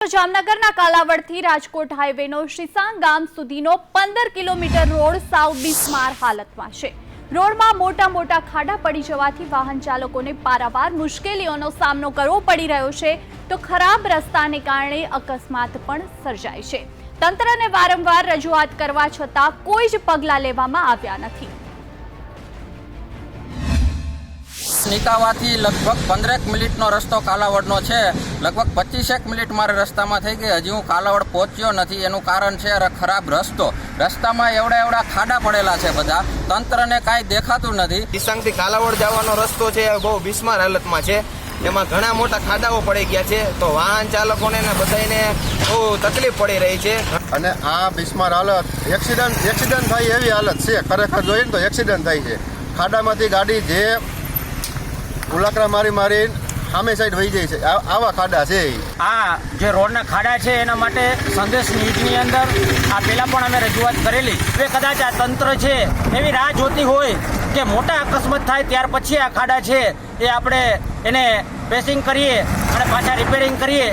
જામનગરના કાલાવડથી રાજકોટ હાઈવેનો શિસાંગ ગામ સુધીનો 15 કિલોમીટર રોડ સાવ બિસ્માર હાલતમાં છે। રોડમાં મોટા ખાડા પડી જવાથી વાહન ચાલકોને પારાવાર મુશ્કેલીઓનો સામનો કરવો પડી રહ્યો છે, તો ખરાબ રસ્તાને કારણે અકસ્માત પણ સર્જાય છે। તંત્રને વારંવાર રજૂઆત કરવા છતાં કોઈ જ પગલાં લેવામાં આવ્યા નથી। નિકાવાથી લગભગ 15 મિનિટનો રસ્તો કાલાવડનો છે। લગભગ 25 મિનિટ મારે રસ્તામાં થઈ ગઈ, હજી હું કાલાવડ પહોંચ્યો નથી। એનું કારણ છે ખરાબ રસ્તો। રસ્તામાં એવડા ખાડા પડેલા છે, બધા તંત્રને કાંઈ દેખાતું નથી। શિસાંગથી કાલાવડ જવાનો રસ્તો છે બહુ બિસ્માર હાલતમાં છે, એમાં ઘણા મોટા ખાડાઓ પડી ગયા છે, તો વાહન ચાલકોને ને બધાને બહુ તકલીફ પડી રહી છે। અને આ બિસ્માર હાલત એક્સિડન્ટ થાય એવી હાલત છે, ખરેખર જોઈએ ને તો એક્સિડન્ટ થાય છે। ખાડામાંથી ગાડી જે ઉલાકરા મારી સામે સાઈડ વહી જાય છે, આવા ખાડા છે। આ જે રોડના ખાડા છે એના માટે સંદેશ ન્યૂઝની અંદર આ પહેલાં પણ અમે રજૂઆત કરેલી કે કદાચ આ તંત્ર છે એવી રાહ જોતી હોય કે મોટા અકસ્માત થાય ત્યાર પછી આ ખાડા છે એ આપણે એને પેસિંગ કરીએ અને પાછા રિપેરિંગ કરીએ।